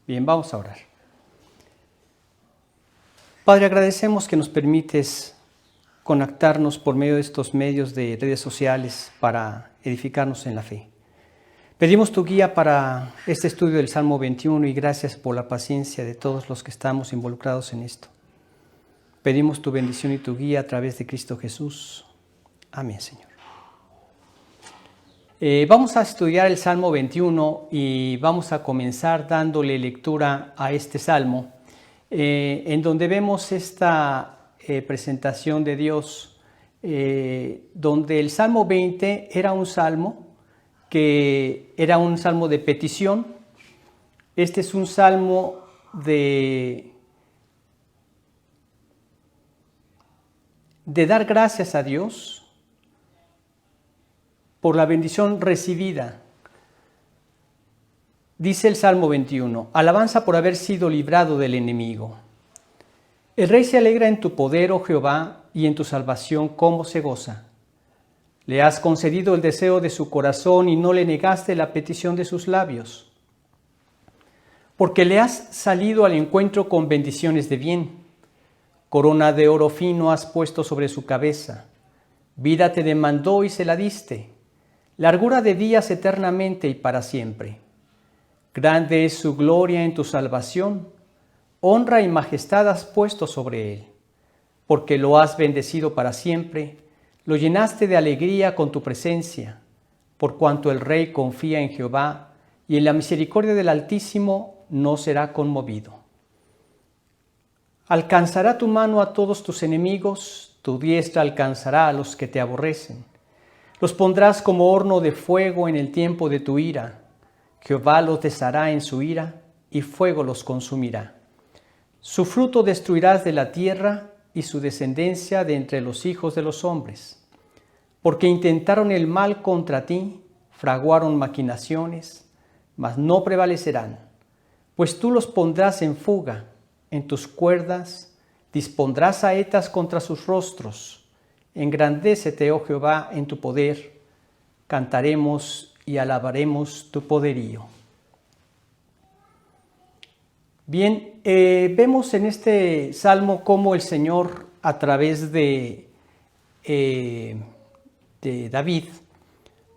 Bien, vamos a orar. Padre, agradecemos que nos permites conectarnos por medio de estos medios de redes sociales para edificarnos en la fe. Pedimos tu guía para este estudio del Salmo 21 y gracias por la paciencia de todos los que estamos involucrados en esto. Pedimos tu bendición y tu guía a través de Cristo Jesús. Amén, Señor. Vamos a estudiar el Salmo 21 y vamos a comenzar dándole lectura a este Salmo, en donde vemos esta presentación de Dios, donde el Salmo 20 era un salmo que era un salmo de petición. Este es un salmo de dar gracias a Dios por la bendición recibida. Dice el Salmo 21, alabanza por haber sido librado del enemigo. El rey se alegra en tu poder, oh Jehová, y en tu salvación cómo se goza. Le has concedido el deseo de su corazón y no le negaste la petición de sus labios. Porque le has salido al encuentro con bendiciones de bien. Corona de oro fino has puesto sobre su cabeza. Vida te demandó y se la diste. Largura de días eternamente y para siempre. Grande es su gloria en tu salvación. Honra y majestad has puesto sobre él. Porque lo has bendecido para siempre. Lo llenaste de alegría con tu presencia, por cuanto el rey confía en Jehová, y en la misericordia del Altísimo no será conmovido. Alcanzará tu mano a todos tus enemigos, tu diestra alcanzará a los que te aborrecen. Los pondrás como horno de fuego en el tiempo de tu ira. Jehová los deshará en su ira, y fuego los consumirá. Su fruto destruirás de la tierra, y su descendencia de entre los hijos de los hombres. Porque intentaron el mal contra ti, fraguaron maquinaciones, mas no prevalecerán. Pues tú los pondrás en fuga, en tus cuerdas, dispondrás saetas contra sus rostros. Engrandécete, oh Jehová, en tu poder, cantaremos y alabaremos tu poderío. Bien, vemos en este salmo cómo el Señor, a través de David,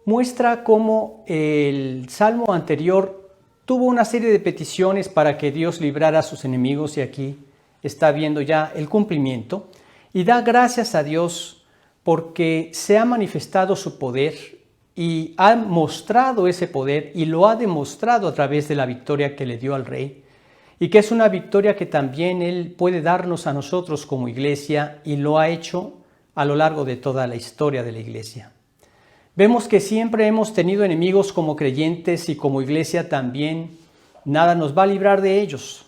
muestra cómo el salmo anterior tuvo una serie de peticiones para que Dios librara a sus enemigos, y aquí está viendo ya el cumplimiento, y da gracias a Dios porque se ha manifestado su poder y ha mostrado ese poder y lo ha demostrado a través de la victoria que le dio al rey. Y que es una victoria que también Él puede darnos a nosotros como iglesia, y lo ha hecho a lo largo de toda la historia de la iglesia. Vemos que siempre hemos tenido enemigos como creyentes y como iglesia también. Nada nos va a librar de ellos.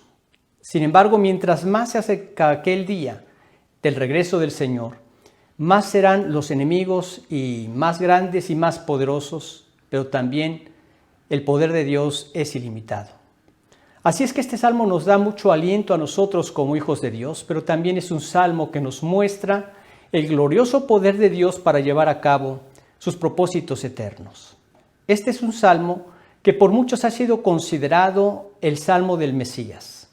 Sin embargo, mientras más se acerca aquel día del regreso del Señor, más serán los enemigos y más grandes y más poderosos, pero también el poder de Dios es ilimitado. Así es que este salmo nos da mucho aliento a nosotros como hijos de Dios, pero también es un salmo que nos muestra el glorioso poder de Dios para llevar a cabo sus propósitos eternos. Este es un salmo que por muchos ha sido considerado el salmo del Mesías.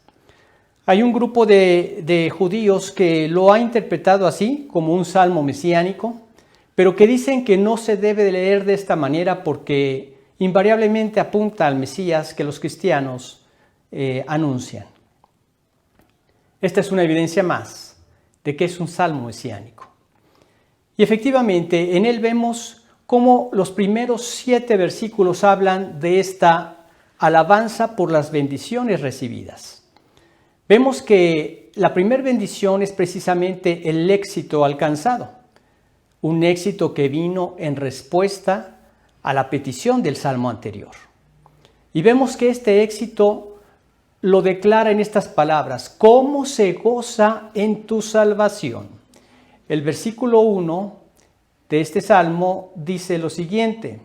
Hay un grupo de judíos que lo ha interpretado así, como un salmo mesiánico, pero que dicen que no se debe leer de esta manera porque invariablemente apunta al Mesías que los cristianos anuncian. Esta es una evidencia más de que es un salmo mesiánico. Y efectivamente, en él vemos cómo los primeros 7 versículos hablan de esta alabanza por las bendiciones recibidas. Vemos que la primera bendición es precisamente el éxito alcanzado, un éxito que vino en respuesta a la petición del salmo anterior. Y vemos que este éxito lo declara en estas palabras: ¿cómo se goza en tu salvación? El versículo 1 de este salmo dice lo siguiente: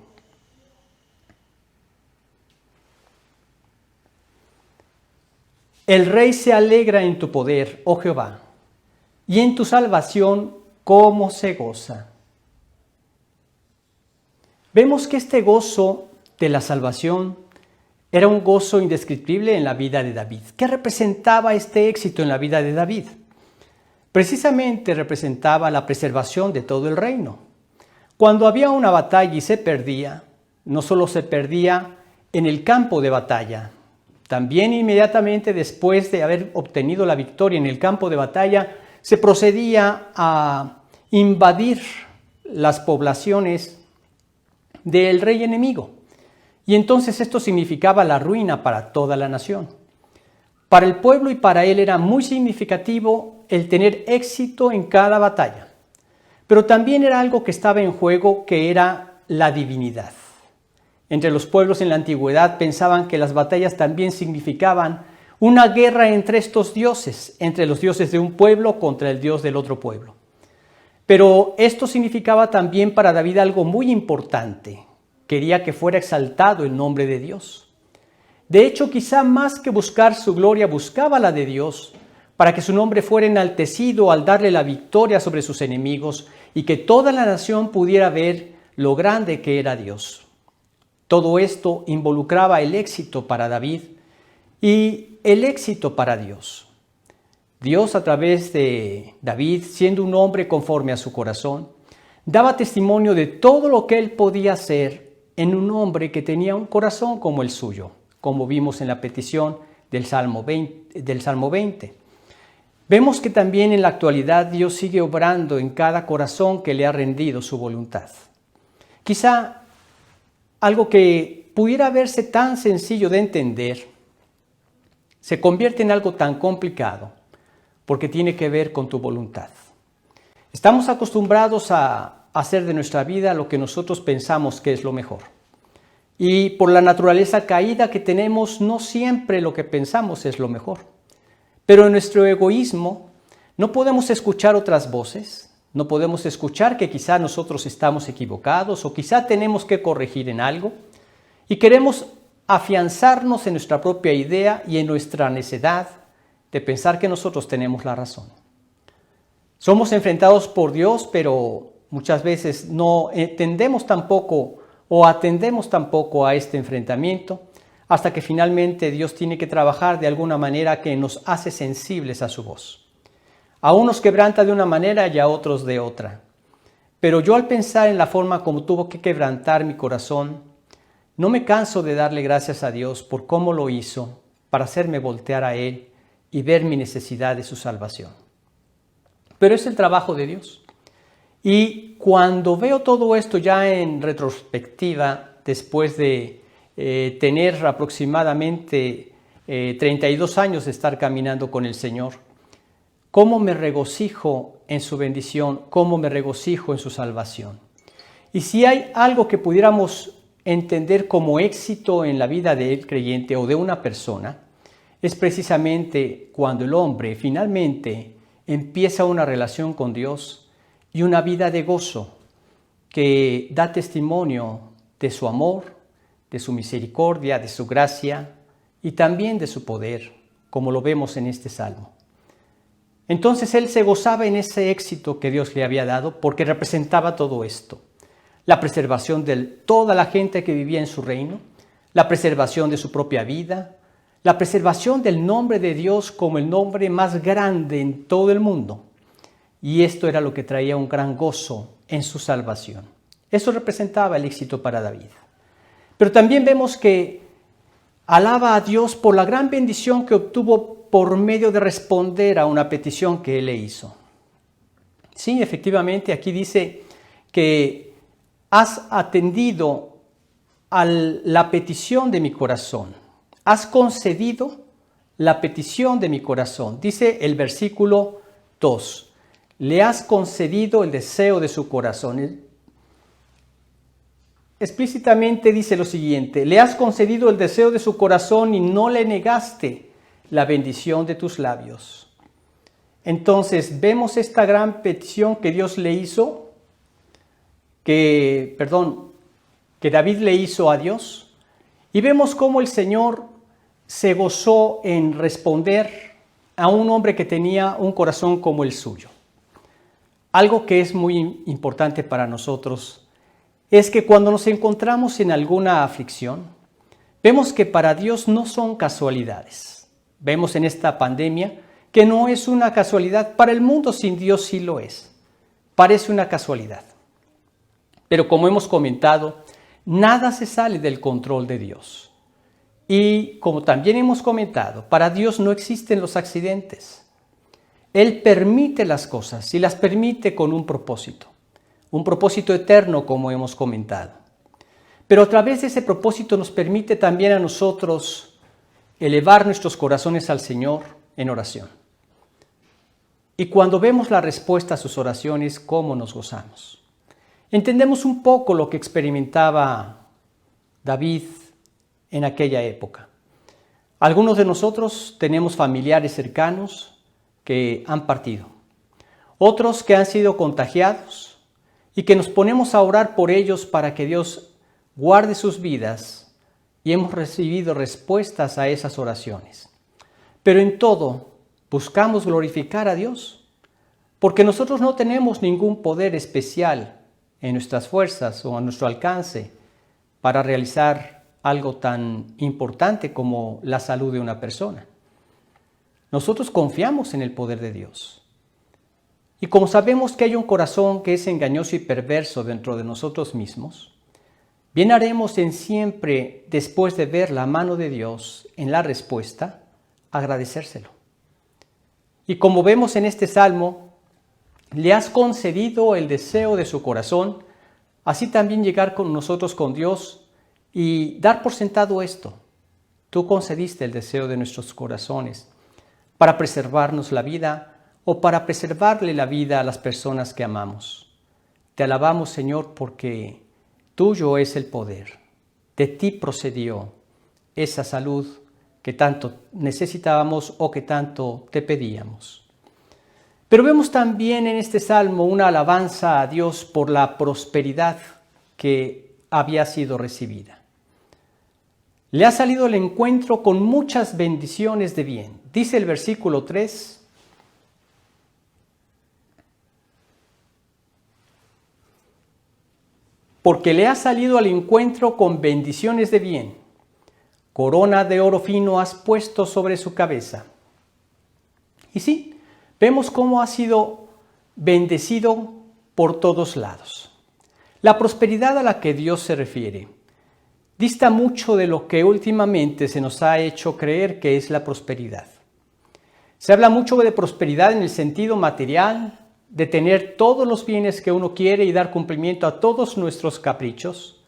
el rey se alegra en tu poder, oh Jehová, y en tu salvación cómo se goza. Vemos que este gozo de la salvación era un gozo indescriptible en la vida de David. ¿Qué representaba este éxito en la vida de David? Precisamente representaba la preservación de todo el reino. Cuando había una batalla y se perdía, no solo se perdía en el campo de batalla, también inmediatamente después de haber obtenido la victoria en el campo de batalla, se procedía a invadir las poblaciones del rey enemigo. Y entonces esto significaba la ruina para toda la nación. Para el pueblo y para él era muy significativo el tener éxito en cada batalla. Pero también era algo que estaba en juego, que era la divinidad. Entre los pueblos en la antigüedad pensaban que las batallas también significaban una guerra entre estos dioses, entre los dioses de un pueblo contra el dios del otro pueblo. Pero esto significaba también para David algo muy importante. Quería que fuera exaltado el nombre de Dios. De hecho, quizá más que buscar su gloria, buscaba la de Dios, para que su nombre fuera enaltecido al darle la victoria sobre sus enemigos y que toda la nación pudiera ver lo grande que era Dios. Todo esto involucraba el éxito para David y el éxito para Dios. Dios, a través de David, siendo un hombre conforme a su corazón, daba testimonio de todo lo que él podía hacer en un hombre que tenía un corazón como el suyo, como vimos en la petición del Salmo 20. Vemos que también en la actualidad Dios sigue obrando en cada corazón que le ha rendido su voluntad. Quizá algo que pudiera verse tan sencillo de entender se convierte en algo tan complicado porque tiene que ver con tu voluntad. Estamos acostumbrados a hacer de nuestra vida lo que nosotros pensamos que es lo mejor. Y por la naturaleza caída que tenemos, no siempre lo que pensamos es lo mejor. Pero en nuestro egoísmo no podemos escuchar otras voces, no podemos escuchar que quizá nosotros estamos equivocados o quizá tenemos que corregir en algo y queremos afianzarnos en nuestra propia idea y en nuestra necedad de pensar que nosotros tenemos la razón. Somos enfrentados por Dios, pero muchas veces no entendemos tampoco o atendemos tampoco a este enfrentamiento hasta que finalmente Dios tiene que trabajar de alguna manera que nos hace sensibles a su voz. A unos quebranta de una manera y a otros de otra. Pero yo al pensar en la forma como tuvo que quebrantar mi corazón, no me canso de darle gracias a Dios por cómo lo hizo para hacerme voltear a Él y ver mi necesidad de su salvación. Pero es el trabajo de Dios. Y cuando veo todo esto ya en retrospectiva, después de tener aproximadamente 32 años de estar caminando con el Señor, cómo me regocijo en su bendición, cómo me regocijo en su salvación. Y si hay algo que pudiéramos entender como éxito en la vida del creyente o de una persona, es precisamente cuando el hombre finalmente empieza una relación con Dios y una vida de gozo que da testimonio de su amor, de su misericordia, de su gracia y también de su poder, como lo vemos en este salmo. Entonces él se gozaba en ese éxito que Dios le había dado porque representaba todo esto. La preservación de toda la gente que vivía en su reino, la preservación de su propia vida, la preservación del nombre de Dios como el nombre más grande en todo el mundo. Y esto era lo que traía un gran gozo en su salvación. Eso representaba el éxito para David. Pero también vemos que alaba a Dios por la gran bendición que obtuvo por medio de responder a una petición que él le hizo. Sí, efectivamente, aquí dice que has atendido a la petición de mi corazón. Has concedido la petición de mi corazón. Dice el versículo 2. Le has concedido el deseo de su corazón. Explícitamente dice lo siguiente. Le has concedido el deseo de su corazón y no le negaste la bendición de tus labios. Entonces vemos esta gran petición que Dios le hizo, que David le hizo a Dios, y vemos cómo el Señor se gozó en responder a un hombre que tenía un corazón como el suyo. Algo que es muy importante para nosotros es que cuando nos encontramos en alguna aflicción, vemos que para Dios no son casualidades. Vemos en esta pandemia que no es una casualidad. Para el mundo sin Dios sí lo es. Parece una casualidad. Pero como hemos comentado, nada se sale del control de Dios. Y como también hemos comentado, para Dios no existen los accidentes. Él permite las cosas y las permite con un propósito eterno, como hemos comentado. Pero a través de ese propósito nos permite también a nosotros elevar nuestros corazones al Señor en oración. Y cuando vemos la respuesta a sus oraciones, ¿cómo nos gozamos? Entendemos un poco lo que experimentaba David en aquella época. Algunos de nosotros tenemos familiares cercanos que han partido, otros que han sido contagiados y que nos ponemos a orar por ellos para que Dios guarde sus vidas, y hemos recibido respuestas a esas oraciones. Pero en todo buscamos glorificar a Dios, porque nosotros no tenemos ningún poder especial en nuestras fuerzas o a nuestro alcance para realizar algo tan importante como la salud de una persona. Nosotros confiamos en el poder de Dios. Y como sabemos que hay un corazón que es engañoso y perverso dentro de nosotros mismos, bien haremos en siempre, después de ver la mano de Dios en la respuesta, agradecérselo. Y como vemos en este salmo, le has concedido el deseo de su corazón, así también llegar con nosotros con Dios y dar por sentado esto. Tú concediste el deseo de nuestros corazones para preservarnos la vida o para preservarle la vida a las personas que amamos. Te alabamos, Señor, porque tuyo es el poder. De ti procedió esa salud que tanto necesitábamos o que tanto te pedíamos. Pero vemos también en este salmo una alabanza a Dios por la prosperidad que había sido recibida. Le ha salido al encuentro con muchas bendiciones de bien. Dice el versículo 3, porque le ha salido al encuentro con bendiciones de bien. Corona de oro fino has puesto sobre su cabeza. Y sí, vemos cómo ha sido bendecido por todos lados. La prosperidad a la que Dios se refiere dista mucho de lo que últimamente se nos ha hecho creer que es la prosperidad. Se habla mucho de prosperidad en el sentido material, de tener todos los bienes que uno quiere y dar cumplimiento a todos nuestros caprichos,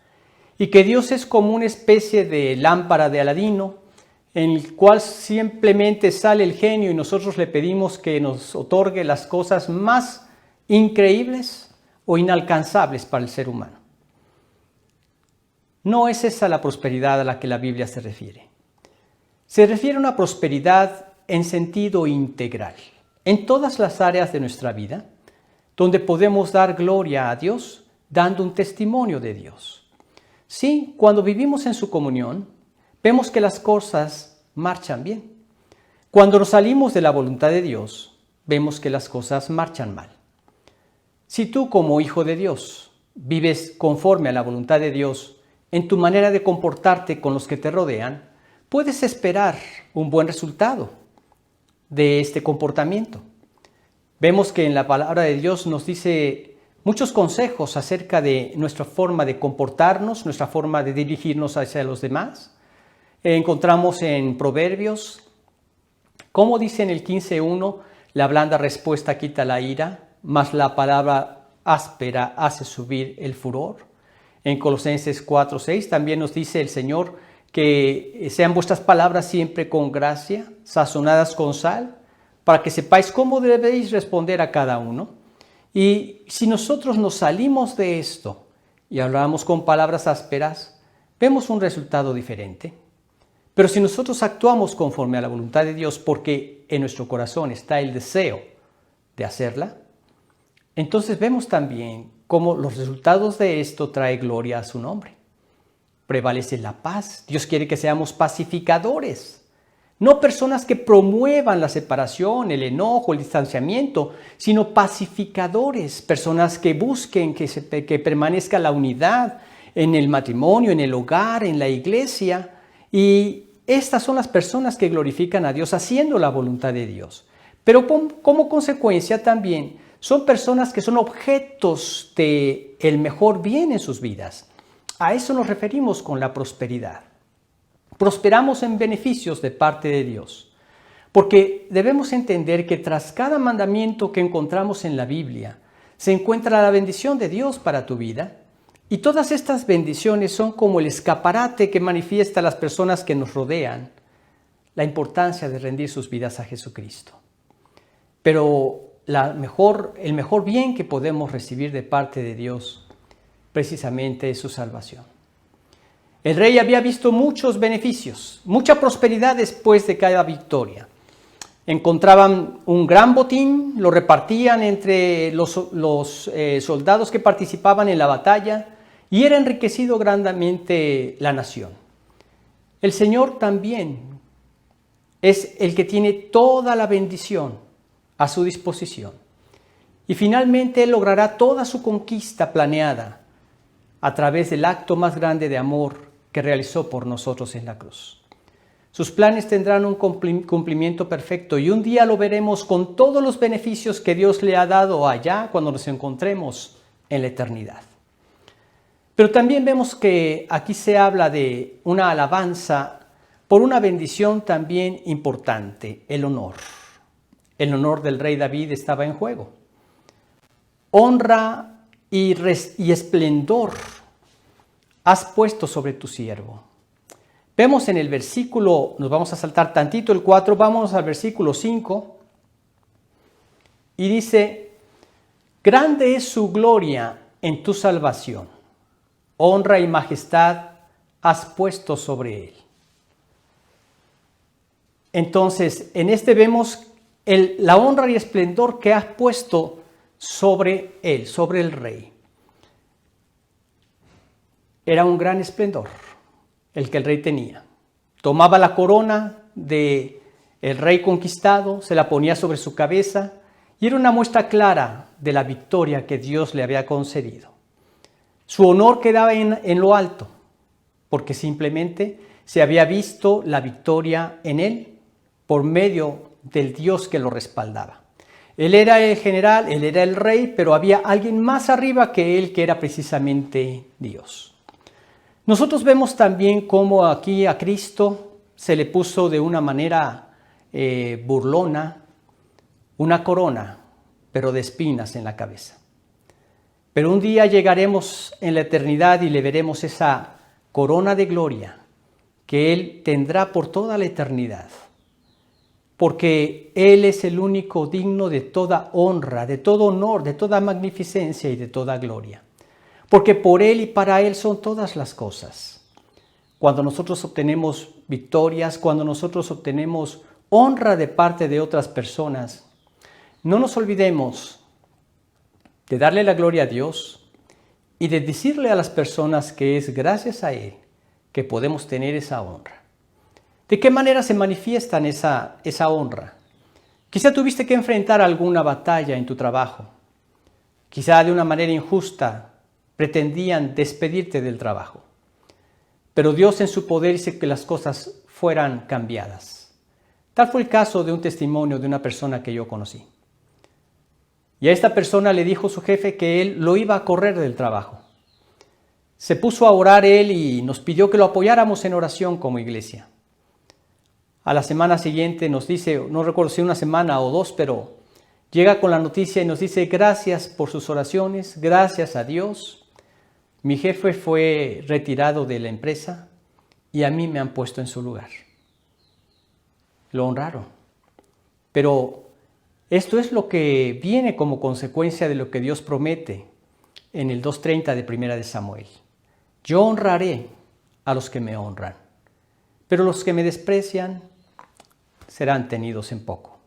y que Dios es como una especie de lámpara de Aladino, en el cual simplemente sale el genio y nosotros le pedimos que nos otorgue las cosas más increíbles o inalcanzables para el ser humano. No es esa la prosperidad a la que la Biblia se refiere. Se refiere a una prosperidad en sentido integral, en todas las áreas de nuestra vida, donde podemos dar gloria a Dios dando un testimonio de Dios. Sí, cuando vivimos en su comunión, vemos que las cosas marchan bien. Cuando nos salimos de la voluntad de Dios, vemos que las cosas marchan mal. Si tú, como hijo de Dios, vives conforme a la voluntad de Dios en tu manera de comportarte con los que te rodean, puedes esperar un buen resultado de este comportamiento. Vemos que en la palabra de Dios nos dice muchos consejos acerca de nuestra forma de comportarnos, nuestra forma de dirigirnos hacia los demás. Encontramos en Proverbios, como dice en el 15:1, la blanda respuesta quita la ira, mas la palabra áspera hace subir el furor. En Colosenses 4:6 también nos dice el Señor que sean vuestras palabras siempre con gracia, sazonadas con sal, para que sepáis cómo debéis responder a cada uno. Y si nosotros nos salimos de esto y hablamos con palabras ásperas, vemos un resultado diferente. Pero si nosotros actuamos conforme a la voluntad de Dios, porque en nuestro corazón está el deseo de hacerla, entonces vemos también cómo los resultados de esto trae gloria a su nombre. Prevalece la paz. Dios quiere que seamos pacificadores, no personas que promuevan la separación, el enojo, el distanciamiento, sino pacificadores, personas que busquen que permanezca la unidad en el matrimonio, en el hogar, en la iglesia, Y estas son las personas que glorifican a Dios haciendo la voluntad de Dios. Pero como consecuencia también son personas que son objetos del mejor bien en sus vidas. A eso nos referimos con la prosperidad. Prosperamos en beneficios de parte de Dios. Porque debemos entender que tras cada mandamiento que encontramos en la Biblia, se encuentra la bendición de Dios para tu vida. Y todas estas bendiciones son como el escaparate que manifiesta a las personas que nos rodean la importancia de rendir sus vidas a Jesucristo. Pero el mejor bien que podemos recibir de parte de Dios precisamente es su salvación. El rey había visto muchos beneficios, mucha prosperidad después de cada victoria. Encontraban un gran botín, lo repartían entre los soldados que participaban en la batalla y era enriquecido grandemente la nación. El Señor también es el que tiene toda la bendición a su disposición. Y finalmente Él logrará toda su conquista planeada a través del acto más grande de amor que realizó por nosotros en la cruz. Sus planes tendrán un cumplimiento perfecto y un día lo veremos con todos los beneficios que Dios le ha dado allá cuando nos encontremos en la eternidad. Pero también vemos que aquí se habla de una alabanza por una bendición también importante, el honor. El honor del rey David estaba en juego. Honra y esplendor has puesto sobre tu siervo. Vemos en el versículo, nos vamos a saltar tantito el 4, vamos al versículo 5 y dice, grande es su gloria en tu salvación, honra y majestad has puesto sobre él. Entonces, en este vemos la honra y esplendor que has puesto sobre él, sobre el rey. Era un gran esplendor el que el rey tenía. Tomaba la corona del rey conquistado, se la ponía sobre su cabeza y era una muestra clara de la victoria que Dios le había concedido. Su honor quedaba en lo alto, porque simplemente se había visto la victoria en él por medio del Dios que lo respaldaba. Él era el general, él era el rey, pero había alguien más arriba que él que era precisamente Dios. Nosotros vemos también cómo aquí a Cristo se le puso de una manera burlona una corona, pero de espinas en la cabeza. Pero un día llegaremos en la eternidad y le veremos esa corona de gloria que Él tendrá por toda la eternidad. Porque Él es el único digno de toda honra, de todo honor, de toda magnificencia y de toda gloria. Porque por Él y para Él son todas las cosas. Cuando nosotros obtenemos victorias, cuando nosotros obtenemos honra de parte de otras personas, no nos olvidemos de darle la gloria a Dios y de decirle a las personas que es gracias a Él que podemos tener esa honra. ¿De qué manera se manifiesta esa honra? Quizá tuviste que enfrentar alguna batalla en tu trabajo. Quizá de una manera injusta pretendían despedirte del trabajo. Pero Dios en su poder hizo que las cosas fueran cambiadas. Tal fue el caso de un testimonio de una persona que yo conocí. Y a esta persona le dijo su jefe que él lo iba a correr del trabajo. Se puso a orar él y nos pidió que lo apoyáramos en oración como iglesia. A la semana siguiente nos dice, no recuerdo si una semana o dos, pero llega con la noticia y nos dice, gracias por sus oraciones, gracias a Dios. Mi jefe fue retirado de la empresa y a mí me han puesto en su lugar. Lo honraron. Pero esto es lo que viene como consecuencia de lo que Dios promete en el 2:30 de Primera de Samuel. Yo honraré a los que me honran, pero los que me desprecian serán tenidos en poco.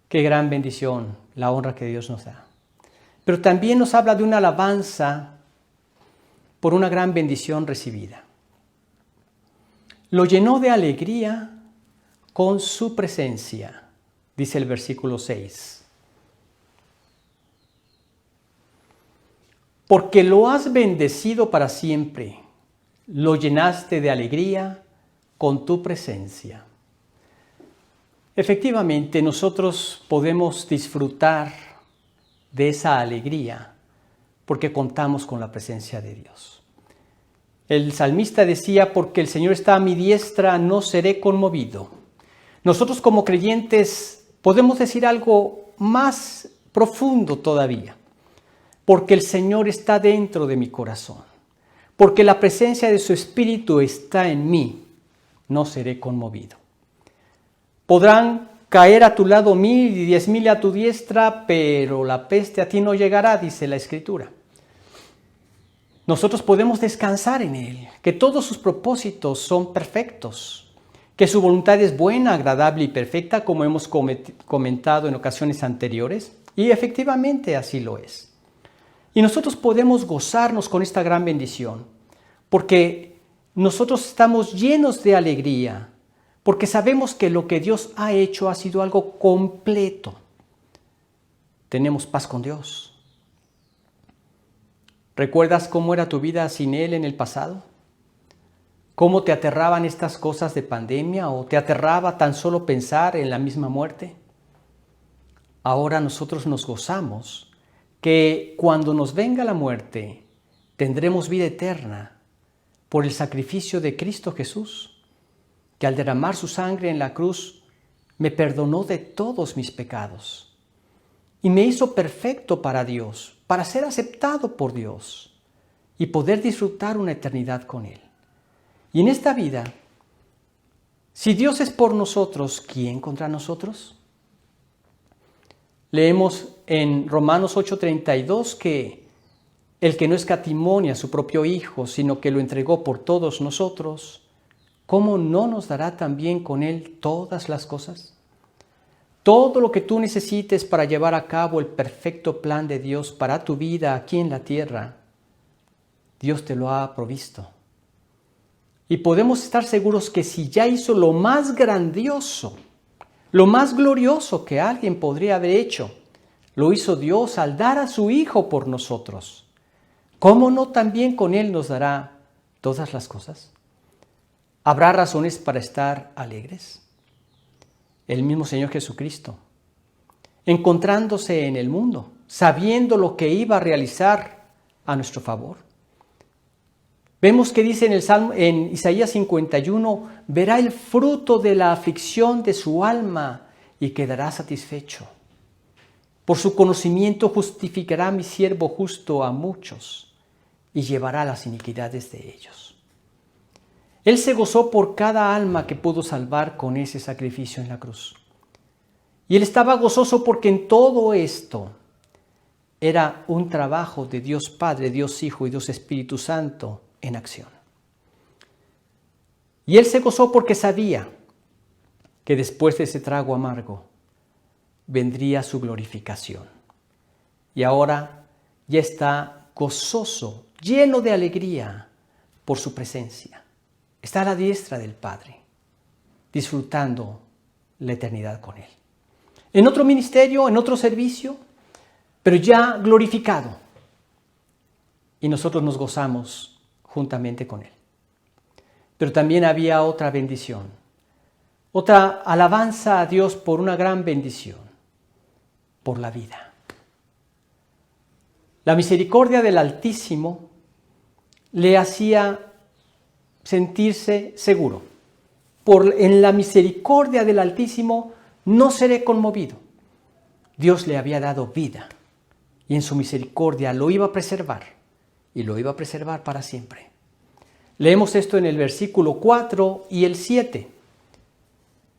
Qué gran bendición la honra que Dios nos da. Pero también nos habla de una alabanza por una gran bendición recibida. Lo llenó de alegría con su presencia, dice el versículo 6. Porque lo has bendecido para siempre, lo llenaste de alegría con tu presencia. Efectivamente, nosotros podemos disfrutar de esa alegría porque contamos con la presencia de Dios. El salmista decía, porque el Señor está a mi diestra, no seré conmovido. Nosotros como creyentes podemos decir algo más profundo todavía, porque el Señor está dentro de mi corazón, porque la presencia de su Espíritu está en mí, no seré conmovido. Podrán caer a tu lado 1000 y 10,000 a tu diestra, pero la peste a ti no llegará, dice la Escritura. Nosotros podemos descansar en Él, que todos sus propósitos son perfectos, que su voluntad es buena, agradable y perfecta, como hemos comentado en ocasiones anteriores, y efectivamente así lo es. Y nosotros podemos gozarnos con esta gran bendición, porque nosotros estamos llenos de alegría, porque sabemos que lo que Dios ha hecho ha sido algo completo. Tenemos paz con Dios. ¿Recuerdas cómo era tu vida sin Él en el pasado? ¿Cómo te aterraban estas cosas de pandemia o te aterraba tan solo pensar en la misma muerte? Ahora nosotros nos gozamos que cuando nos venga la muerte tendremos vida eterna por el sacrificio de Cristo Jesús, que al derramar su sangre en la cruz me perdonó de todos mis pecados y me hizo perfecto para Dios, para ser aceptado por Dios y poder disfrutar una eternidad con Él. Y en esta vida, si Dios es por nosotros, ¿quién contra nosotros? Leemos en Romanos 8:32 que el que no escatimó a su propio Hijo, sino que lo entregó por todos nosotros, ¿cómo no nos dará también con Él todas las cosas? Todo lo que tú necesites para llevar a cabo el perfecto plan de Dios para tu vida aquí en la tierra, Dios te lo ha provisto. Y podemos estar seguros que si ya hizo lo más grandioso, lo más glorioso que alguien podría haber hecho, lo hizo Dios al dar a su Hijo por nosotros. ¿Cómo no también con Él nos dará todas las cosas? ¿Habrá razones para estar alegres? El mismo Señor Jesucristo, encontrándose en el mundo, sabiendo lo que iba a realizar a nuestro favor. Vemos que dice en Isaías 51, verá el fruto de la aflicción de su alma y quedará satisfecho. Por su conocimiento justificará mi siervo justo a muchos y llevará las iniquidades de ellos. Él se gozó por cada alma que pudo salvar con ese sacrificio en la cruz. Y él estaba gozoso porque en todo esto era un trabajo de Dios Padre, Dios Hijo y Dios Espíritu Santo en acción. Y él se gozó porque sabía que después de ese trago amargo vendría su glorificación. Y ahora ya está gozoso, lleno de alegría por su presencia. Está a la diestra del Padre, disfrutando la eternidad con Él. En otro ministerio, en otro servicio, pero ya glorificado. Y nosotros nos gozamos juntamente con Él. Pero también había otra bendición, otra alabanza a Dios por una gran bendición, por la vida. La misericordia del Altísimo le hacía sentirse seguro. En la misericordia del Altísimo no seré conmovido. Dios le había dado vida y en su misericordia lo iba a preservar y lo iba a preservar para siempre. Leemos esto en el versículo 4 y el 7.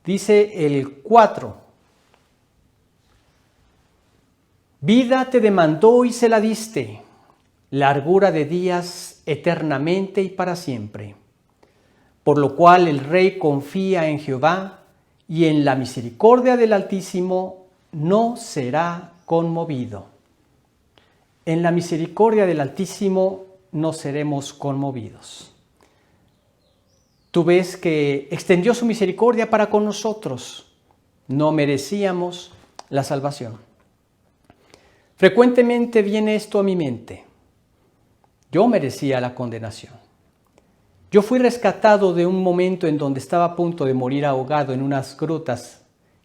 Dice el 4. Vida te demandó y se la diste, largura de días eternamente y para siempre. Por lo cual el rey confía en Jehová y en la misericordia del Altísimo no será conmovido. En la misericordia del Altísimo no seremos conmovidos. Tú ves que extendió su misericordia para con nosotros. No merecíamos la salvación. Frecuentemente viene esto a mi mente. Yo merecía la condenación. Yo fui rescatado de un momento en donde estaba a punto de morir ahogado en unas grutas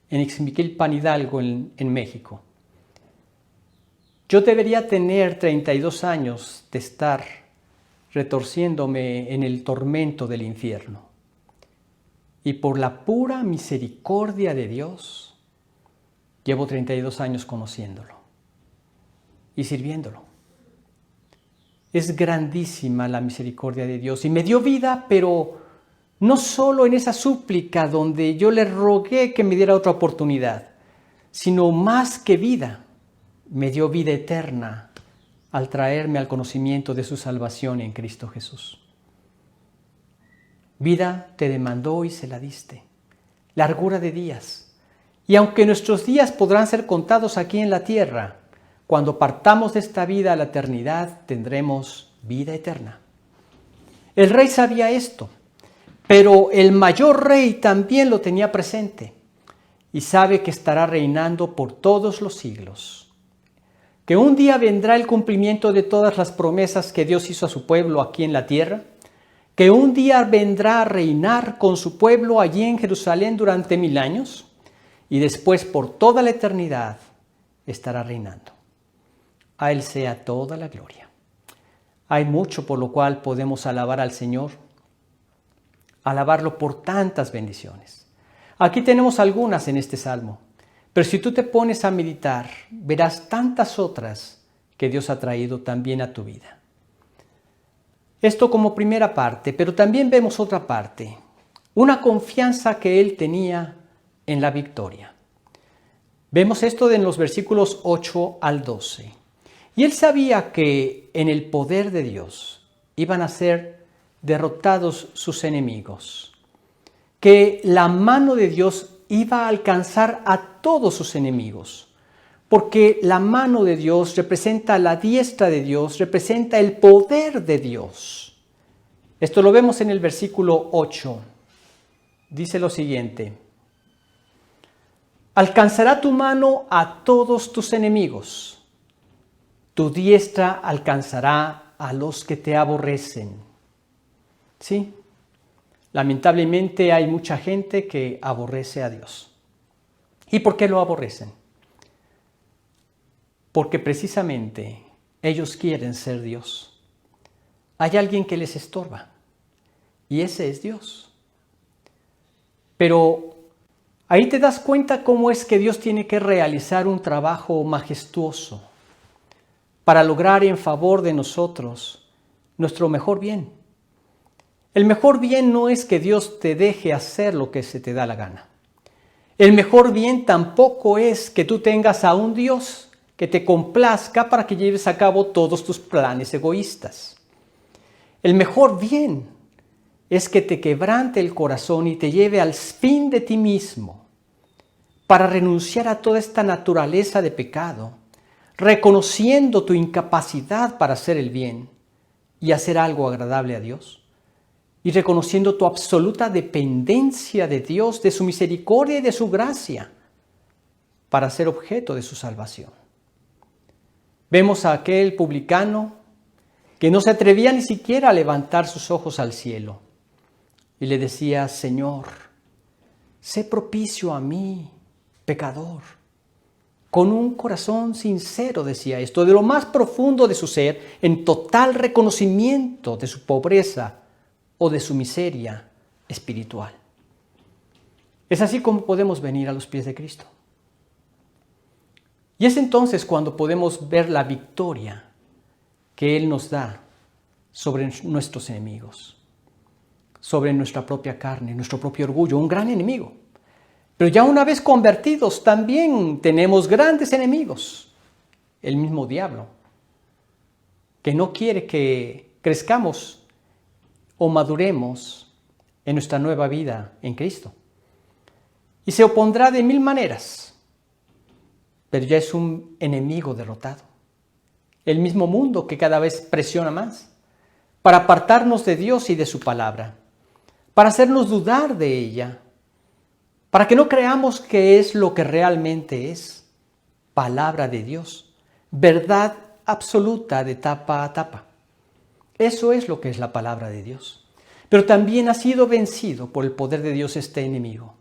en Ixmiquilpan, Hidalgo, en México. Yo debería tener 32 años de estar retorciéndome en el tormento del infierno. Y por la pura misericordia de Dios, llevo 32 años conociéndolo y sirviéndolo. Es grandísima la misericordia de Dios y me dio vida, pero no solo en esa súplica donde yo le rogué que me diera otra oportunidad, sino más que vida, me dio vida eterna al traerme al conocimiento de su salvación en Cristo Jesús. Vida te demandó y se la diste, largura de días. Y aunque nuestros días podrán ser contados aquí en la tierra, cuando partamos de esta vida a la eternidad tendremos vida eterna. El rey sabía esto, pero el mayor rey también lo tenía presente y sabe que estará reinando por todos los siglos. Que un día vendrá el cumplimiento de todas las promesas que Dios hizo a su pueblo aquí en la tierra, que un día vendrá a reinar con su pueblo allí en Jerusalén durante 1000 años y después por toda la eternidad estará reinando. A Él sea toda la gloria. Hay mucho por lo cual podemos alabar al Señor, alabarlo por tantas bendiciones. Aquí tenemos algunas en este salmo, pero si tú te pones a meditar, verás tantas otras que Dios ha traído también a tu vida. Esto como primera parte, pero también vemos otra parte, una confianza que Él tenía en la victoria. Vemos esto en los versículos 8 al 12. Y Él sabía que en el poder de Dios iban a ser derrotados sus enemigos, que la mano de Dios iba a alcanzar a todos sus enemigos, porque la mano de Dios representa la diestra de Dios, representa el poder de Dios. Esto lo vemos en el versículo 8. Dice lo siguiente: alcanzará tu mano a todos tus enemigos. Tu diestra alcanzará a los que te aborrecen. Sí, lamentablemente hay mucha gente que aborrece a Dios. ¿Y por qué lo aborrecen? Porque precisamente ellos quieren ser Dios. Hay alguien que les estorba y ese es Dios. Pero ahí te das cuenta cómo es que Dios tiene que realizar un trabajo majestuoso para lograr en favor de nosotros nuestro mejor bien. El mejor bien no es que Dios te deje hacer lo que se te da la gana. El mejor bien tampoco es que tú tengas a un Dios que te complazca para que lleves a cabo todos tus planes egoístas. El mejor bien es que te quebrante el corazón y te lleve al fin de ti mismo para renunciar a toda esta naturaleza de pecado, reconociendo tu incapacidad para hacer el bien y hacer algo agradable a Dios, y reconociendo tu absoluta dependencia de Dios, de su misericordia y de su gracia, para ser objeto de su salvación. Vemos a aquel publicano que no se atrevía ni siquiera a levantar sus ojos al cielo, y le decía: Señor, sé propicio a mí, pecador. Con un corazón sincero decía esto, de lo más profundo de su ser, en total reconocimiento de su pobreza o de su miseria espiritual. Es así como podemos venir a los pies de Cristo. Y es entonces cuando podemos ver la victoria que Él nos da sobre nuestros enemigos, sobre nuestra propia carne, nuestro propio orgullo, un gran enemigo. Pero ya una vez convertidos también tenemos grandes enemigos. El mismo diablo, que no quiere que crezcamos o maduremos en nuestra nueva vida en Cristo. Y se opondrá de 1000 maneras, pero ya es un enemigo derrotado. El mismo mundo que cada vez presiona más para apartarnos de Dios y de su palabra, para hacernos dudar de ella, para que no creamos que es lo que realmente es, palabra de Dios, verdad absoluta de tapa a tapa. Eso es lo que es la palabra de Dios. pero también ha sido vencido por el poder de Dios este enemigo.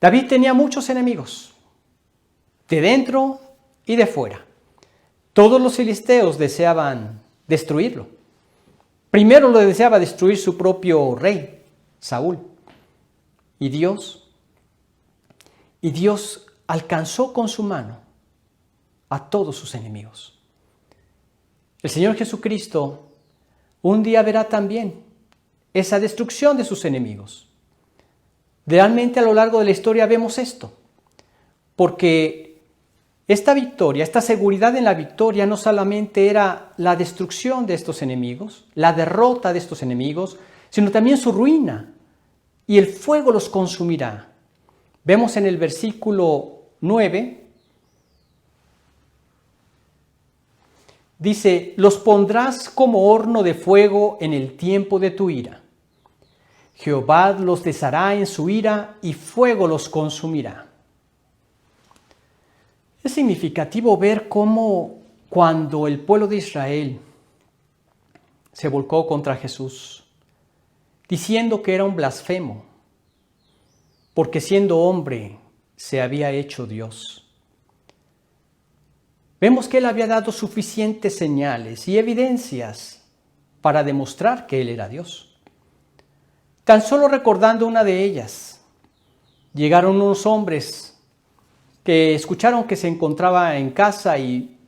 David tenía muchos enemigos, de dentro y de fuera. Todos los filisteos deseaban destruirlo. Primero lo deseaba destruir su propio rey, Saúl. Y Dios alcanzó con su mano a todos sus enemigos. El Señor Jesucristo un día verá también esa destrucción de sus enemigos. Realmente a lo largo de la historia vemos esto, porque esta victoria, esta seguridad en la victoria no solamente era la destrucción de estos enemigos, la derrota de estos enemigos, sino también su ruina, y el fuego los consumirá. Vemos en el versículo 9, dice, los pondrás como horno de fuego en el tiempo de tu ira. Jehová los deshará en su ira y fuego los consumirá. Es significativo ver cómo cuando el pueblo de Israel se volcó contra Jesús, diciendo que era un blasfemo, porque siendo hombre se había hecho Dios. Vemos que Él había dado suficientes señales y evidencias para demostrar que Él era Dios. Tan solo recordando una de ellas, llegaron unos hombres que escucharon que se encontraba en casa y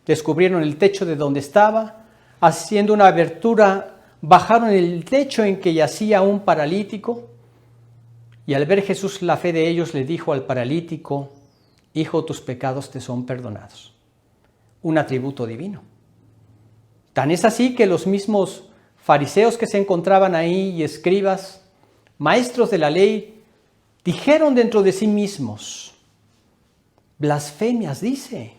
descubrieron el techo de donde estaba, haciendo una abertura, bajaron el techo en que yacía un paralítico, y al ver Jesús la fe de ellos le dijo al paralítico, hijo, tus pecados te son perdonados. Un atributo divino. Tan es así que los mismos fariseos que se encontraban ahí y escribas, maestros de la ley, dijeron dentro de sí mismos, blasfemias dice,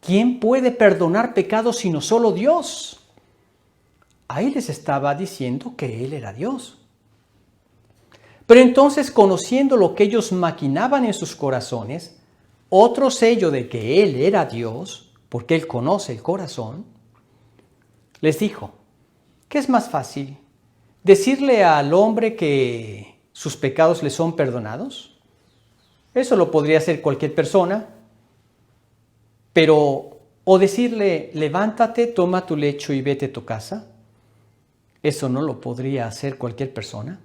¿quién puede perdonar pecados sino solo Dios? Ahí les estaba diciendo que Él era Dios. Pero entonces, conociendo lo que ellos maquinaban en sus corazones, otro sello de que Él era Dios, porque Él conoce el corazón, les dijo, ¿qué es más fácil? ¿Decirle al hombre que sus pecados le son perdonados? Eso lo podría hacer cualquier persona, pero o decirle, levántate, toma tu lecho y vete a tu casa. Eso no lo podría hacer cualquier persona.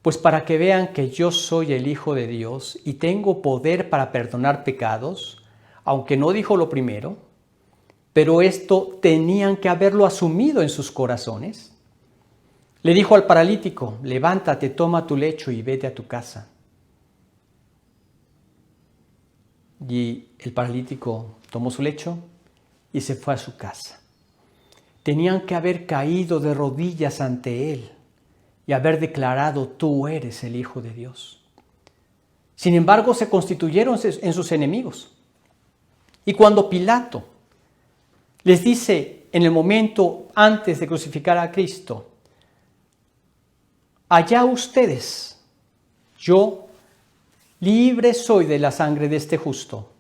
Pues para que vean que yo soy el Hijo de Dios y tengo poder para perdonar pecados, aunque no dijo lo primero, pero esto tenían que haberlo asumido en sus corazones. Le dijo al paralítico, levántate, toma tu lecho y vete a tu casa. Y el paralítico tomó su lecho y se fue a su casa. Tenían que haber caído de rodillas ante Él y haber declarado, tú eres el Hijo de Dios. Sin embargo, se constituyeron en sus enemigos. Y cuando Pilato les dice en el momento antes de crucificar a Cristo, allá ustedes, yo libre soy de la sangre de este justo.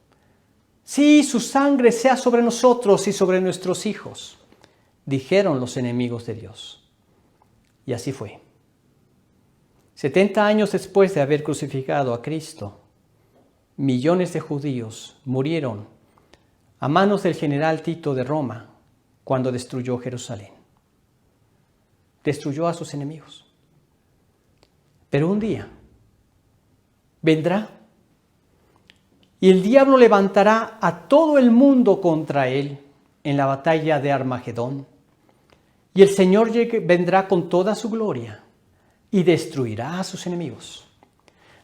Sí, su sangre sea sobre nosotros y sobre nuestros hijos, dijeron los enemigos de Dios. Y así fue. 70 años después de haber crucificado a Cristo, millones de judíos murieron a manos del general Tito de Roma cuando destruyó Jerusalén. Destruyó a sus enemigos. Pero un día vendrá y el diablo levantará a todo el mundo contra él en la batalla de Armagedón. Y el Señor vendrá con toda su gloria y destruirá a sus enemigos.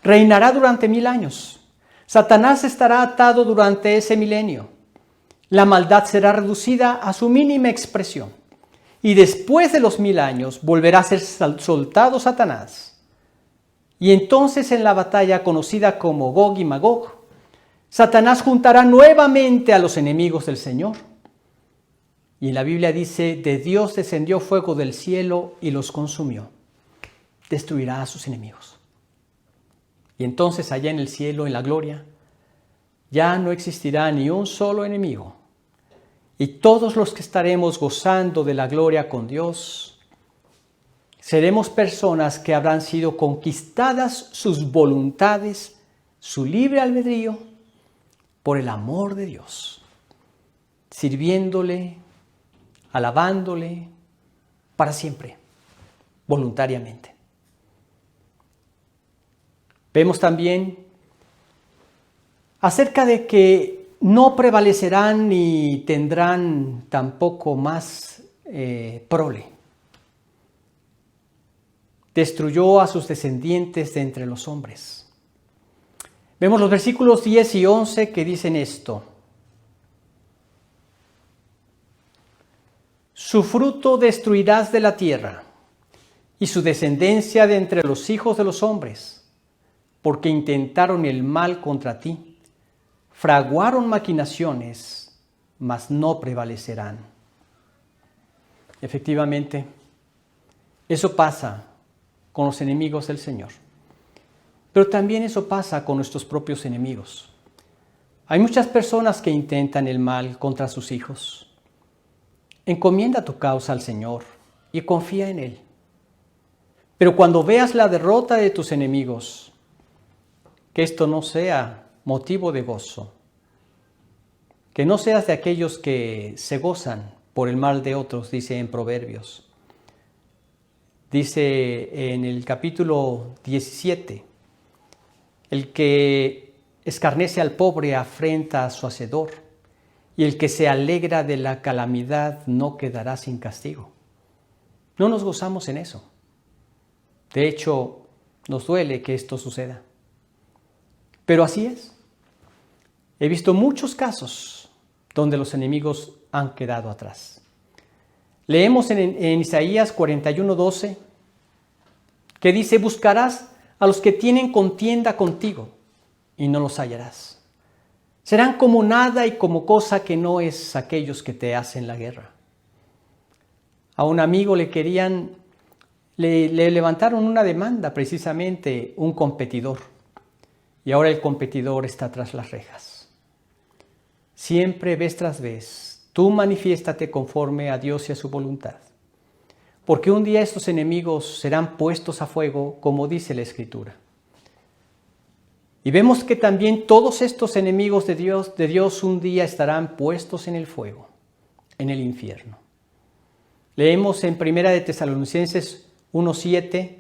Reinará durante 1000 años. Satanás estará atado durante ese milenio. La maldad será reducida a su mínima expresión. Y después de los 1000 años volverá a ser soltado Satanás. Y entonces en la batalla conocida como Gog y Magog, Satanás juntará nuevamente a los enemigos del Señor. Y en la Biblia dice, de Dios descendió fuego del cielo y los consumió. Destruirá a sus enemigos. Y entonces allá en el cielo, en la gloria, ya no existirá ni un solo enemigo. Y todos los que estaremos gozando de la gloria con Dios, Seremos personas que habrán sido conquistadas sus voluntades, su libre albedrío, por el amor de Dios, sirviéndole, alabándole para siempre, voluntariamente. Vemos también acerca de que no prevalecerán ni tendrán tampoco más prole. Destruyó a sus descendientes de entre los hombres. Vemos los versículos 10 y 11 que dicen esto. Su fruto destruirás de la tierra, y su descendencia de entre los hijos de los hombres, porque intentaron el mal contra ti, fraguaron maquinaciones, mas no prevalecerán. Efectivamente, eso pasa con los enemigos del Señor. Pero también eso pasa con nuestros propios enemigos. Hay muchas personas que intentan el mal contra sus hijos. Encomienda tu causa al Señor y confía en Él. Pero cuando veas la derrota de tus enemigos, que esto no sea motivo de gozo, que no seas de aquellos que se gozan por el mal de otros, dice en Proverbios. Dice en el capítulo 17, el que escarnece al pobre afrenta a su hacedor, y el que se alegra de la calamidad no quedará sin castigo. No nos gozamos en eso. De hecho, nos duele que esto suceda. Pero así es. He visto muchos casos donde los enemigos han quedado atrás. Leemos en Isaías 41:12 que dice: buscarás a los que tienen contienda contigo y no los hallarás. Serán como nada y como cosa que no es aquellos que te hacen la guerra. A un amigo le levantaron una demanda, precisamente un competidor, y ahora el competidor está tras las rejas. Siempre, vez tras vez, tú manifiéstate conforme a Dios y a su voluntad, porque un día estos enemigos serán puestos a fuego, como dice la Escritura. Y vemos que también todos estos enemigos de Dios un día estarán puestos en el fuego, en el infierno. Leemos en 1 de Tesalonicenses 1:7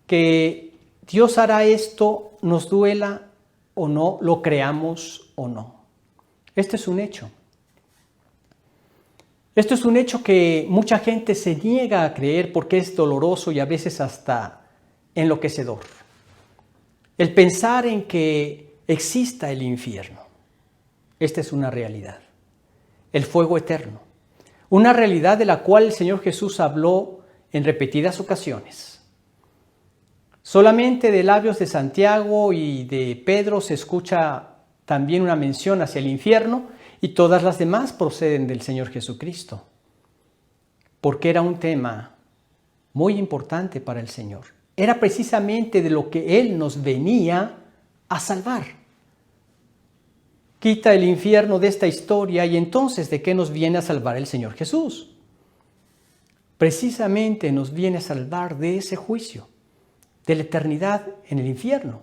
que Dios hará esto, nos duela o no, lo creamos o no. Este es un hecho. Esto es un hecho que mucha gente se niega a creer porque es doloroso y a veces hasta enloquecedor. El pensar en que exista el infierno. Esta es una realidad. El fuego eterno. Una realidad de la cual el Señor Jesús habló en repetidas ocasiones. Solamente de labios de Santiago y de Pedro se escucha también una mención hacia el infierno, y todas las demás proceden del Señor Jesucristo. Porque era un tema muy importante para el Señor. Era precisamente de lo que Él nos venía a salvar. Quita el infierno de esta historia y entonces ¿de qué nos viene a salvar el Señor Jesús? Precisamente nos viene a salvar de ese juicio, de la eternidad en el infierno.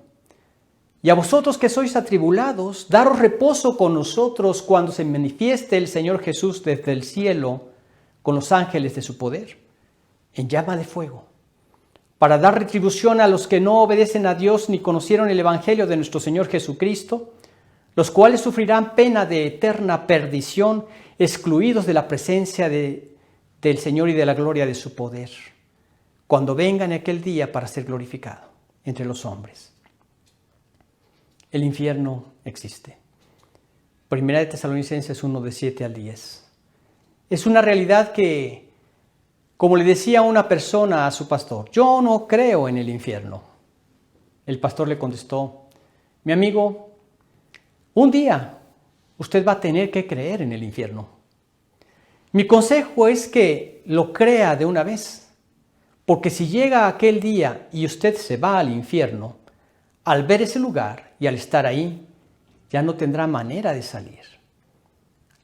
Y a vosotros que sois atribulados, daros reposo con nosotros cuando se manifieste el Señor Jesús desde el cielo con los ángeles de su poder, en llama de fuego, para dar retribución a los que no obedecen a Dios ni conocieron el Evangelio de nuestro Señor Jesucristo, los cuales sufrirán pena de eterna perdición, excluidos de la presencia del Señor y de la gloria de su poder, cuando venga en aquel día para ser glorificado entre los hombres. El infierno existe. 1 de Tesalonicenses 1, de 7 al 10. Es una realidad que, como le decía una persona a su pastor, yo no creo en el infierno. El pastor le contestó, mi amigo, un día usted va a tener que creer en el infierno. Mi consejo es que lo crea de una vez, porque si llega aquel día y usted se va al infierno, al ver ese lugar y al estar ahí, ya no tendrá manera de salir.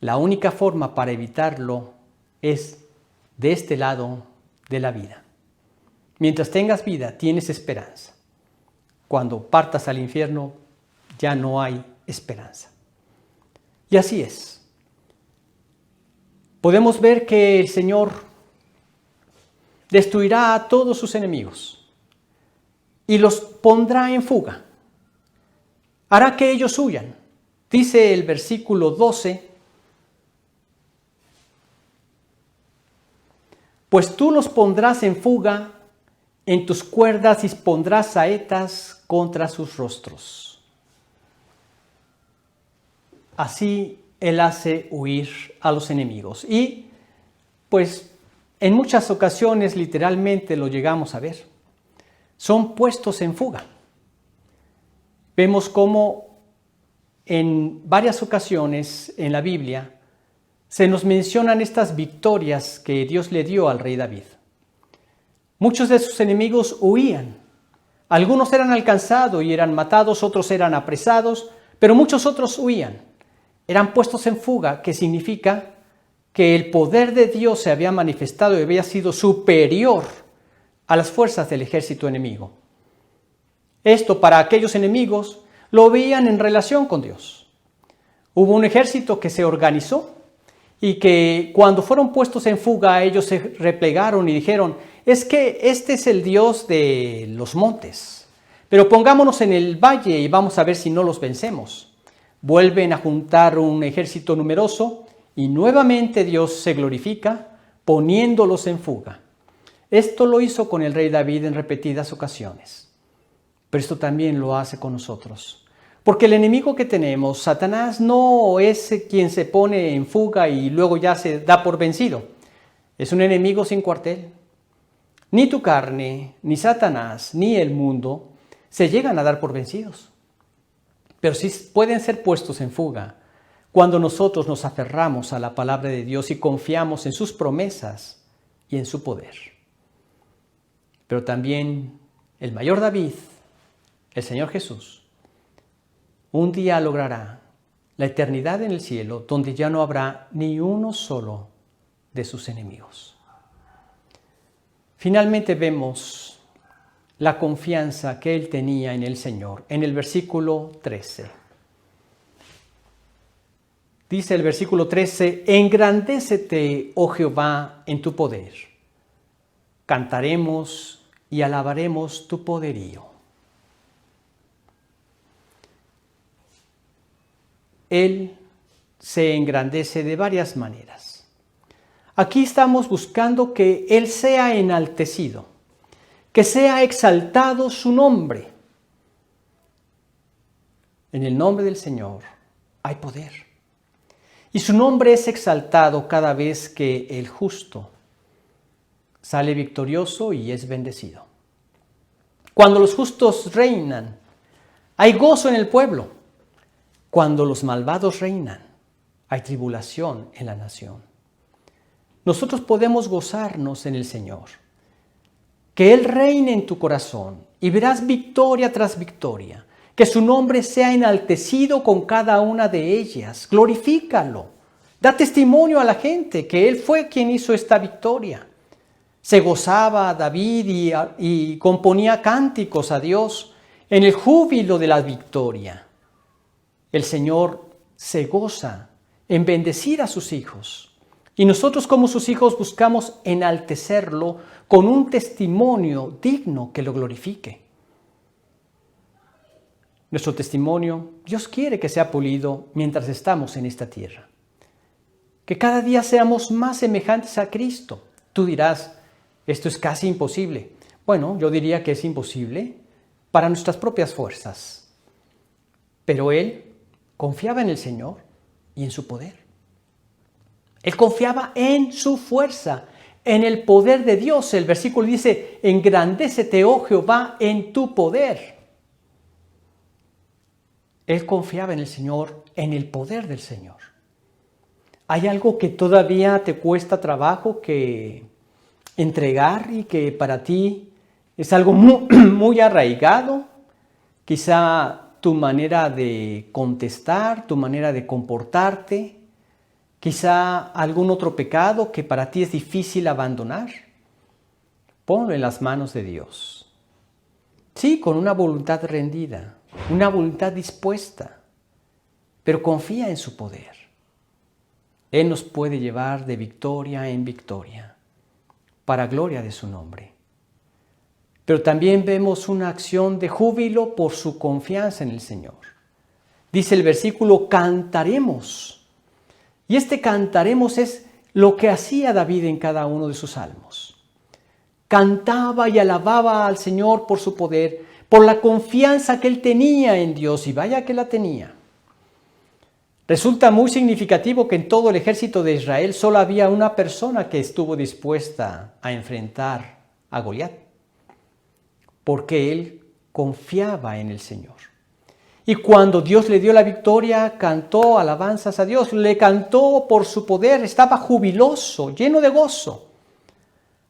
La única forma para evitarlo es de este lado de la vida. Mientras tengas vida, tienes esperanza. Cuando partas al infierno, ya no hay esperanza. Y así es. Podemos ver que el Señor destruirá a todos sus enemigos y los pondrá en fuga. Hará que ellos huyan. Dice el versículo 12, pues tú los pondrás en fuga, en tus cuerdas dispondrás saetas contra sus rostros. Así Él hace huir a los enemigos. Y pues en muchas ocasiones literalmente lo llegamos a ver. Son puestos en fuga. Vemos cómo en varias ocasiones en la Biblia se nos mencionan estas victorias que Dios le dio al rey David. Muchos de sus enemigos huían. Algunos eran alcanzados y eran matados, otros eran apresados, pero muchos otros huían. Eran puestos en fuga, que significa que el poder de Dios se había manifestado y había sido superior a las fuerzas del ejército enemigo. Esto para aquellos enemigos lo veían en relación con Dios. Hubo un ejército que se organizó y que cuando fueron puestos en fuga ellos se replegaron y dijeron, es que este es el Dios de los montes, pero pongámonos en el valle y vamos a ver si no los vencemos. Vuelven a juntar un ejército numeroso y nuevamente Dios se glorifica poniéndolos en fuga. Esto lo hizo con el rey David en repetidas ocasiones, pero esto también lo hace con nosotros. Porque el enemigo que tenemos, Satanás, no es quien se pone en fuga y luego ya se da por vencido. Es un enemigo sin cuartel. Ni tu carne, ni Satanás, ni el mundo se llegan a dar por vencidos. Pero sí pueden ser puestos en fuga cuando nosotros nos aferramos a la palabra de Dios y confiamos en sus promesas y en su poder. Pero también el mayor David, el Señor Jesús, un día logrará la eternidad en el cielo, donde ya no habrá ni uno solo de sus enemigos. Finalmente vemos la confianza que él tenía en el Señor, en el versículo 13. Dice el versículo 13, engrandécete, oh Jehová, en tu poder. Cantaremos y alabaremos tu poderío. Él se engrandece de varias maneras. Aquí estamos buscando que Él sea enaltecido, que sea exaltado su nombre. En el nombre del Señor hay poder. Y su nombre es exaltado cada vez que el justo sale victorioso y es bendecido. Cuando los justos reinan, hay gozo en el pueblo. Cuando los malvados reinan, hay tribulación en la nación. Nosotros podemos gozarnos en el Señor. Que Él reine en tu corazón y verás victoria tras victoria. Que su nombre sea enaltecido con cada una de ellas. Glorifícalo. Da testimonio a la gente que Él fue quien hizo esta victoria. Se gozaba David y componía cánticos a Dios en el júbilo de la victoria. El Señor se goza en bendecir a sus hijos. Y nosotros como sus hijos buscamos enaltecerlo con un testimonio digno que lo glorifique. Nuestro testimonio, Dios quiere que sea pulido mientras estamos en esta tierra. Que cada día seamos más semejantes a Cristo. Tú dirás, esto es casi imposible. Bueno, yo diría que es imposible para nuestras propias fuerzas. Pero Él confiaba en el Señor y en su poder. Él confiaba en su fuerza, en el poder de Dios. El versículo dice, engrandécete, oh Jehová, en tu poder. Él confiaba en el Señor, en el poder del Señor. ¿Hay algo que todavía te cuesta trabajo que entregar y que para ti es algo muy arraigado? Quizá tu manera de contestar, tu manera de comportarte, quizá algún otro pecado que para ti es difícil abandonar. ponlo en las manos de Dios. Sí, con una voluntad rendida, una voluntad dispuesta, pero confía en su poder. Él nos puede llevar de victoria en victoria, para gloria de su nombre. Pero también vemos una acción de júbilo por su confianza en el Señor. Dice el versículo, cantaremos. Y este cantaremos es lo que hacía David en cada uno de sus salmos. Cantaba y alababa al Señor por su poder, por la confianza que él tenía en Dios, y vaya que la tenía. Resulta muy significativo que en todo el ejército de Israel solo había una persona que estuvo dispuesta a enfrentar a Goliat, porque él confiaba en el Señor. Y cuando Dios le dio la victoria, cantó alabanzas a Dios, le cantó por su poder, estaba jubiloso, lleno de gozo.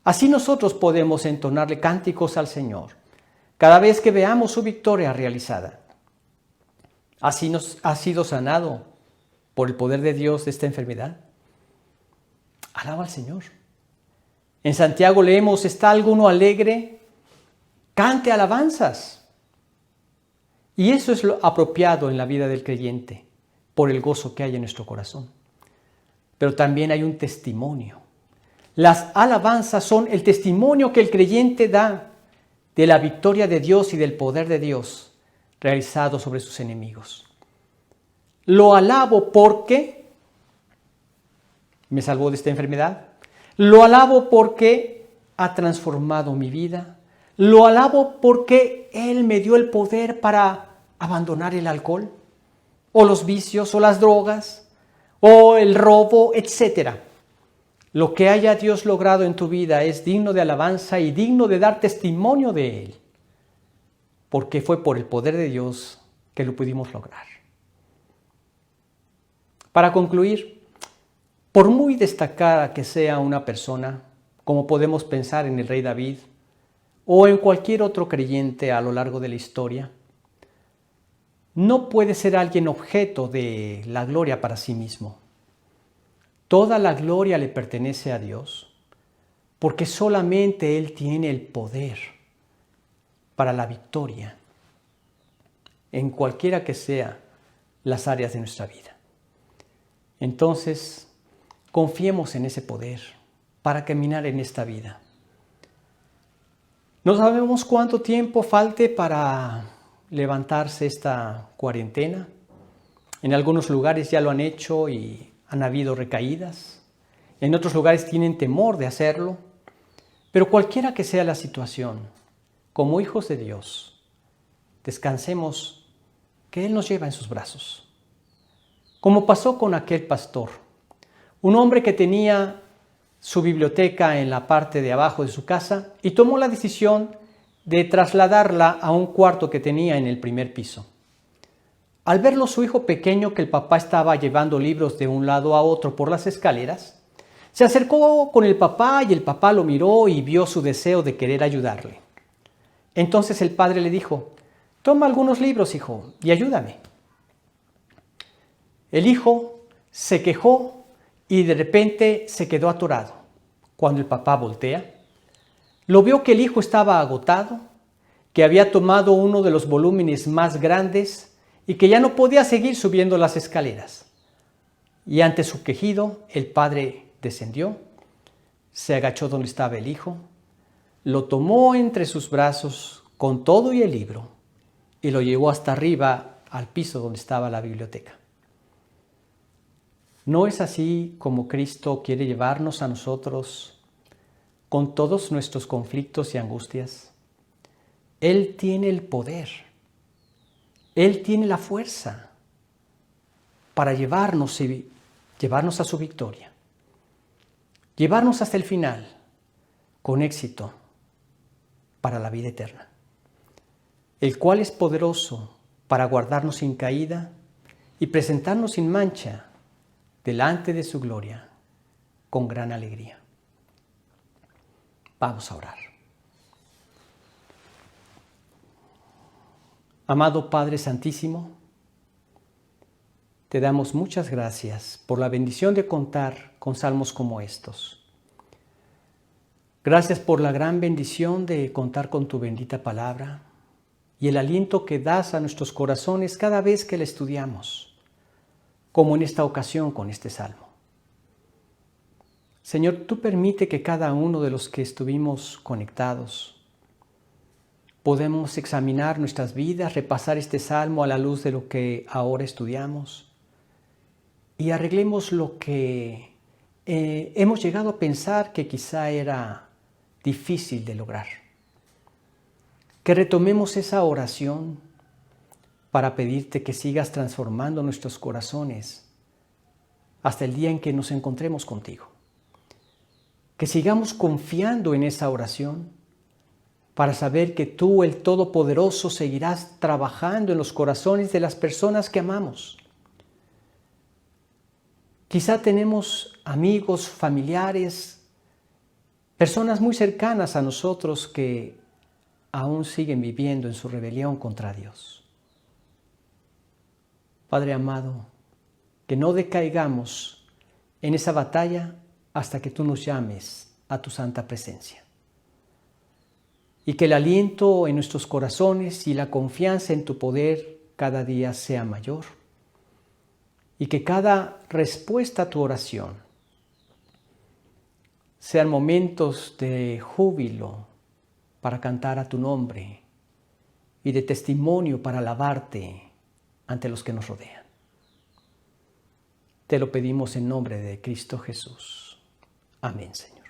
Así nosotros podemos entonarle cánticos al Señor cada vez que veamos su victoria realizada. Así nos ha sido sanado por el poder de Dios de esta enfermedad. Alaba al Señor. En Santiago leemos, ¿está alguno alegre? Cante alabanzas. Y eso es lo apropiado en la vida del creyente, por el gozo que hay en nuestro corazón. Pero también hay un testimonio. Las alabanzas son el testimonio que el creyente da de la victoria de Dios y del poder de Dios realizado sobre sus enemigos. Lo alabo porque me salvó de esta enfermedad. Lo alabo porque ha transformado mi vida. Lo alabo porque Él me dio el poder para abandonar el alcohol, o los vicios, o las drogas, o el robo, etc. Lo que haya Dios logrado en tu vida es digno de alabanza y digno de dar testimonio de Él, porque fue por el poder de Dios que lo pudimos lograr. Para concluir, por muy destacada que sea una persona, como podemos pensar en el rey David, o en cualquier otro creyente a lo largo de la historia, no puede ser alguien objeto de la gloria para sí mismo. Toda la gloria le pertenece a Dios, porque solamente Él tiene el poder para la victoria en cualquiera que sea las áreas de nuestra vida. Entonces, confiemos en ese poder para caminar en esta vida. No sabemos cuánto tiempo falte para levantarse esta cuarentena. En algunos lugares ya lo han hecho y han habido recaídas. En otros lugares tienen temor de hacerlo. Pero cualquiera que sea la situación, como hijos de Dios, descansemos que Él nos lleva en sus brazos. Como pasó con aquel pastor, un hombre que tenía su biblioteca en la parte de abajo de su casa y tomó la decisión de trasladarla a un cuarto que tenía en el primer piso. Al verlo su hijo pequeño, que el papá estaba llevando libros de un lado a otro por las escaleras, se acercó con el papá y el papá lo miró y vio su deseo de querer ayudarle. Entonces el padre le dijo, toma algunos libros, hijo, y ayúdame. El hijo se quejó y de repente se quedó atorado. Cuando el papá voltea, lo vio que el hijo estaba agotado, que había tomado uno de los volúmenes más grandes y que ya no podía seguir subiendo las escaleras. Y ante su quejido, el padre descendió, se agachó donde estaba el hijo, lo tomó entre sus brazos con todo y el libro y lo llevó hasta arriba al piso donde estaba la biblioteca. ¿No es así como Cristo quiere llevarnos a nosotros con todos nuestros conflictos y angustias? Él tiene el poder, Él tiene la fuerza para llevarnos a su victoria, llevarnos hasta el final con éxito para la vida eterna, el cual es poderoso para guardarnos sin caída y presentarnos sin mancha delante de su gloria con gran alegría. Vamos a orar. Amado Padre Santísimo, te damos muchas gracias por la bendición de contar con salmos como estos. Gracias por la gran bendición de contar con tu bendita palabra y el aliento que das a nuestros corazones cada vez que la estudiamos, como en esta ocasión con este salmo. Señor, tú permite que cada uno de los que estuvimos conectados podemos examinar nuestras vidas, repasar este salmo a la luz de lo que ahora estudiamos y arreglemos lo que hemos llegado a pensar que quizá era difícil de lograr. Que retomemos esa oración para pedirte que sigas transformando nuestros corazones hasta el día en que nos encontremos contigo. Que sigamos confiando en esa oración para saber que tú, el Todopoderoso, seguirás trabajando en los corazones de las personas que amamos. Quizá tenemos amigos, familiares, personas muy cercanas a nosotros que aún siguen viviendo en su rebelión contra Dios. Padre amado, que no decaigamos en esa batalla hasta que tú nos llames a tu santa presencia. Y que el aliento en nuestros corazones y la confianza en tu poder cada día sea mayor. Y que cada respuesta a tu oración sean momentos de júbilo para cantar a tu nombre y de testimonio para alabarte ante los que nos rodean. Te lo pedimos en nombre de Cristo Jesús. Amén, Señor.